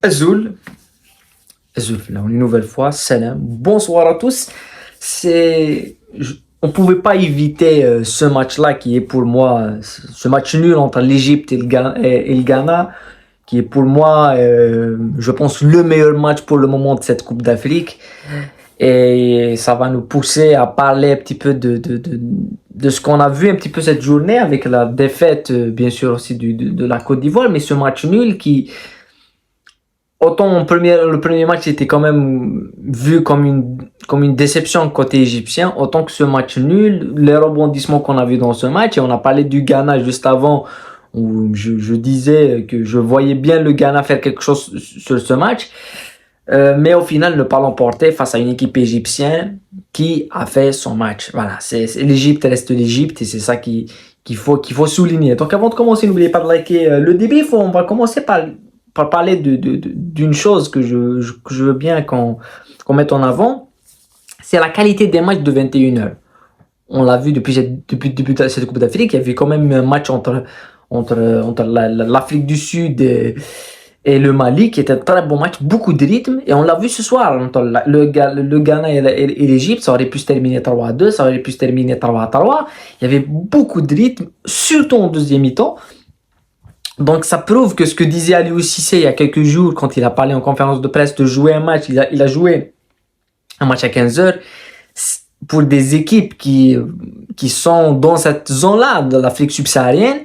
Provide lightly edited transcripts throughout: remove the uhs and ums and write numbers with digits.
Azul, Azul, là, une nouvelle fois, salam. Bonsoir à tous. On pouvait pas éviter ce match-là qui est pour moi, ce match nul entre l'Égypte et le Ghana, qui est pour moi, je pense, le meilleur match pour le moment de cette Coupe d'Afrique. Et ça va nous pousser à parler un petit peu de ce qu'on a vu un petit peu cette journée avec la défaite, bien sûr, aussi de la Côte d'Ivoire, mais ce match nul qui, autant le premier match était quand même vu comme une déception côté égyptien, autant que ce match nul, les rebondissements qu'on a vu dans ce match, et on a parlé du Ghana juste avant, où je disais que je voyais bien le Ghana faire quelque chose sur ce match, mais au final ne pas l'emporter face à une équipe égyptienne qui a fait son match. Voilà, l'Égypte reste l'Égypte et c'est ça qu'il faut souligner. Donc avant de commencer, n'oubliez pas de liker le débrief. On va commencer par parler d'une chose que je veux bien qu'on mette en avant, c'est la qualité des matchs de 21h. On l'a vu depuis le début de cette Coupe d'Afrique, il y avait quand même un match entre l'Afrique du Sud et le Mali, qui était un très bon match, beaucoup de rythme, et on l'a vu ce soir, entre le Ghana et l'Égypte, ça aurait pu se terminer 3-2, ça aurait pu se terminer 3-3, il y avait beaucoup de rythme, surtout en deuxième mi-temps. Donc ça prouve que ce que disait Aliou Cissé il y a quelques jours quand il a parlé en conférence de presse de jouer un match, il a joué un match à 15 heures pour des équipes qui sont dans cette zone-là de l'Afrique subsaharienne.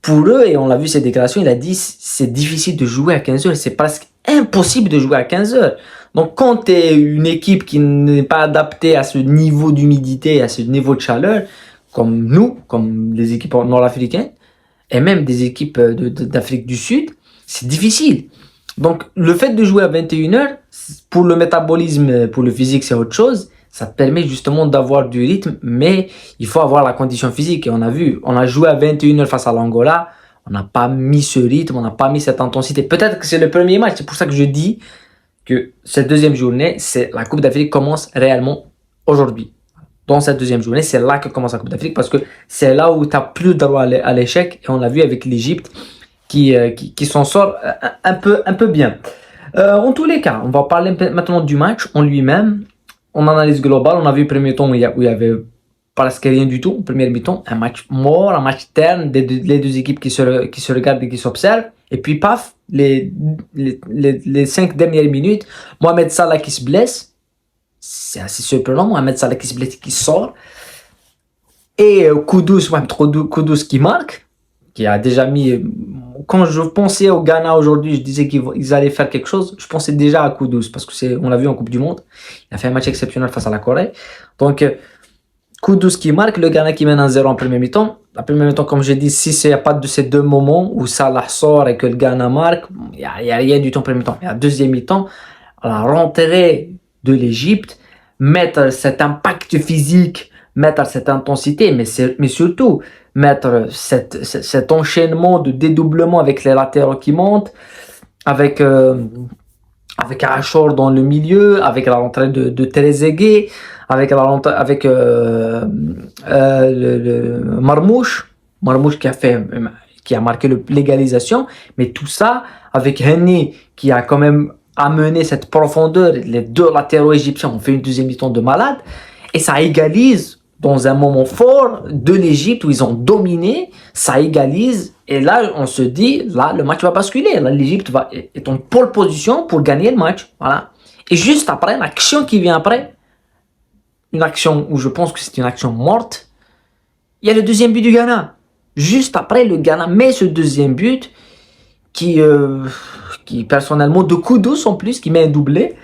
Pour eux, et on l'a vu ses déclarations, il a dit c'est difficile de jouer à 15 heures, c'est presque impossible de jouer à 15 heures. Donc quand tu es une équipe qui n'est pas adaptée à ce niveau d'humidité, à ce niveau de chaleur, comme nous, comme les équipes nord-africaines, et même des équipes d'Afrique du Sud, c'est difficile. Donc, le fait de jouer à 21h, pour le métabolisme, pour le physique, c'est autre chose. Ça te permet justement d'avoir du rythme, mais il faut avoir la condition physique. Et on a vu, on a joué à 21h face à l'Angola, on n'a pas mis ce rythme, on n'a pas mis cette intensité. Peut-être que c'est le premier match, c'est pour ça que je dis que cette deuxième journée, la Coupe d'Afrique commence réellement aujourd'hui. Dans cette deuxième journée, c'est là que commence la Coupe d'Afrique parce que c'est là où tu n'as plus droit à l'échec. Et on l'a vu avec l'Égypte qui s'en sort un peu bien. En tous les cas, on va parler maintenant du match en lui-même. En analyse globale, on a vu le premier temps où il y avait presque rien du tout. Première mi-temps, un match mort, un match terne, les deux équipes qui se regardent et qui s'observent. Et puis paf, les 5 dernières minutes, Mohamed Salah qui se blesse. C'est assez surprenant, Mohamed Salah qui se blesse, qui sort. Et Kudus qui marque, qui a déjà mis... Quand je pensais au Ghana aujourd'hui, je disais qu'ils allaient faire quelque chose. Je pensais déjà à Kudus, parce que on l'a vu en Coupe du Monde. Il a fait un match exceptionnel face à la Corée. Donc, Kudus qui marque, le Ghana qui mène 1-0 en première mi-temps. La première mi-temps, comme j'ai dit, si il n'y a pas de ces deux moments où Salah sort et que le Ghana marque, il n'y a rien du tout en première mi-temps. Et à deuxième mi-temps, la rentrée de l'Égypte, mettre cet impact physique, mettre cette intensité, mais surtout mettre cet enchaînement de dédoublement avec les latéraux qui montent, avec Achor dans le milieu, avec la rentrée de Trezeguet, avec le Marmouche qui a marqué l'égalisation, mais tout ça avec Henny qui a quand même amené cette profondeur. Les deux latéraux égyptiens ont fait une deuxième mi-temps de malade et ça égalise dans un moment fort de l'Égypte où ils ont dominé, ça égalise et là on se dit, là le match va basculer, là l'Égypte est en pole position pour gagner le match, voilà. Et juste après, l'action qui vient après, une action où je pense que c'est une action morte, il y a le deuxième but du Ghana. Juste après, le Ghana met ce deuxième but qui personnellement de Kudus en plus, qui met un doublé.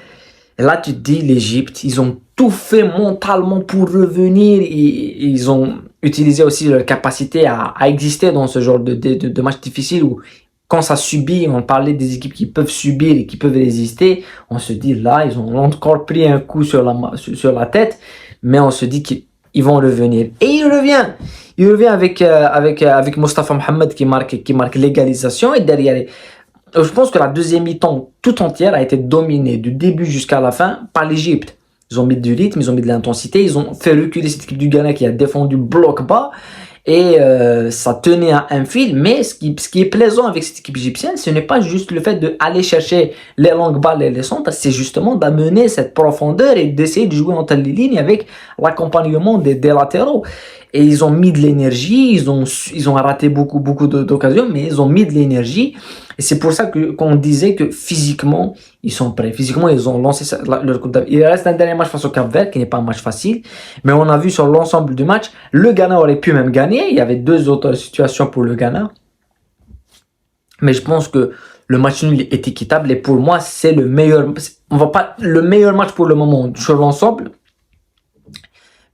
Et là, tu te dis, l'Égypte, ils ont tout fait mentalement pour revenir et ils ont utilisé aussi leur capacité à exister dans ce genre de match difficile où quand ça subit, on parlait des équipes qui peuvent subir et qui peuvent résister, on se dit là, ils ont encore pris un coup sur la tête, mais on se dit qu'ils vont revenir. Et il revient avec Mostafa Mohamed qui marque l'égalisation et derrière. Je pense que la deuxième mi-temps tout entière a été dominée du début jusqu'à la fin par l'Égypte. Ils ont mis du rythme, ils ont mis de l'intensité, ils ont fait reculer cette équipe du Ghana qui a défendu bloc bas et ça tenait à un fil. Mais ce qui est plaisant avec cette équipe égyptienne, ce n'est pas juste le fait d'aller chercher les longues balles et les centres, c'est justement d'amener cette profondeur et d'essayer de jouer entre les lignes avec l'accompagnement des latéraux. Et ils ont mis de l'énergie, ils ont raté beaucoup d'occasions, mais ils ont mis de l'énergie. Et c'est pour ça qu'on disait que physiquement, ils sont prêts. Physiquement, ils ont lancé leur Coupe d'Afrique. Il reste un dernier match face au Cap-Vert, qui n'est pas un match facile. Mais on a vu sur l'ensemble du match, le Ghana aurait pu même gagner. Il y avait deux autres situations pour le Ghana. Mais je pense que le match nul est équitable. Et pour moi, c'est le meilleur, le meilleur match pour le moment sur l'ensemble.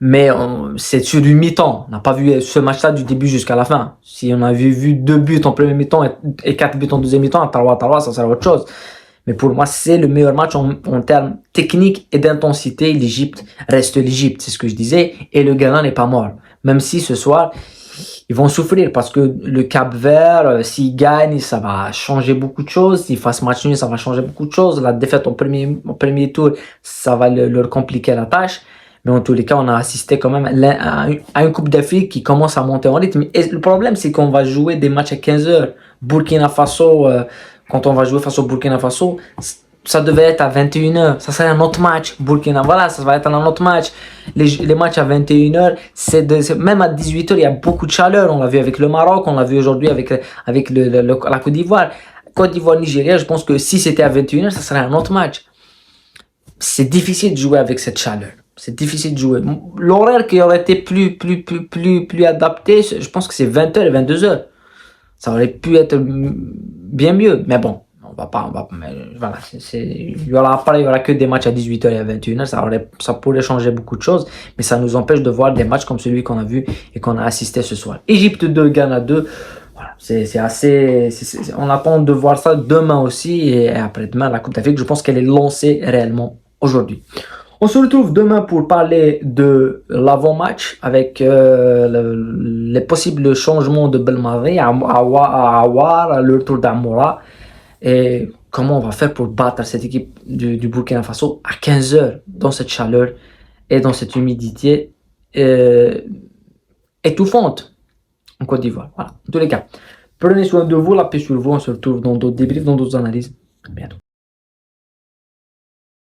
Mais c'est sur du mi-temps. On n'a pas vu ce match-là du début jusqu'à la fin. Si on avait vu 2 buts en premier mi-temps et 4 buts en deuxième mi-temps, à Taroua, ça serait autre chose. Mais pour moi, c'est le meilleur match en termes techniques et d'intensité. L'Égypte reste l'Égypte, c'est ce que je disais. Et le Ghana n'est pas mort. Même si ce soir, ils vont souffrir parce que le Cap-Vert, s'ils gagnent, ça va changer beaucoup de choses. S'ils fassent match nul, ça va changer beaucoup de choses. La défaite au premier tour, ça va leur compliquer la tâche. Mais en tous les cas, on a assisté quand même à une Coupe d'Afrique qui commence à monter en rythme. Et le problème, c'est qu'on va jouer des matchs à 15 heures. Burkina Faso, quand on va jouer face au Burkina Faso, ça devait être à 21 heures. Ça serait un autre match. Burkina, voilà, ça va être un autre match. Les matchs à 21 heures, même à 18 heures, il y a beaucoup de chaleur. On l'a vu avec le Maroc, on l'a vu aujourd'hui avec la Côte d'Ivoire. Côte d'Ivoire-Nigeria, je pense que si c'était à 21 heures, ça serait un autre match. C'est difficile de jouer avec cette chaleur. C'est difficile de jouer. L'horaire qui aurait été plus adapté, je pense que c'est 20h et 22h. Ça aurait pu être bien mieux. Mais bon, voilà. Il y aura que des matchs à 18h et à 21h. Ça pourrait changer beaucoup de choses. Mais ça nous empêche de voir des matchs comme celui qu'on a vu et qu'on a assisté ce soir. Égypte 2, Ghana 2. Voilà, on attend de voir ça demain aussi. Et après-demain, la Coupe d'Afrique, je pense qu'elle est lancée réellement aujourd'hui. On se retrouve demain pour parler de l'avant-match avec les possibles changements de Belmadi à Awar, le retour d'Amoura et comment on va faire pour battre cette équipe du Burkina Faso à 15 heures dans cette chaleur et dans cette humidité étouffante en Côte d'Ivoire. Voilà, en tous les cas, prenez soin de vous, la paix sur vous, on se retrouve dans d'autres débriefs, dans d'autres analyses. À bientôt.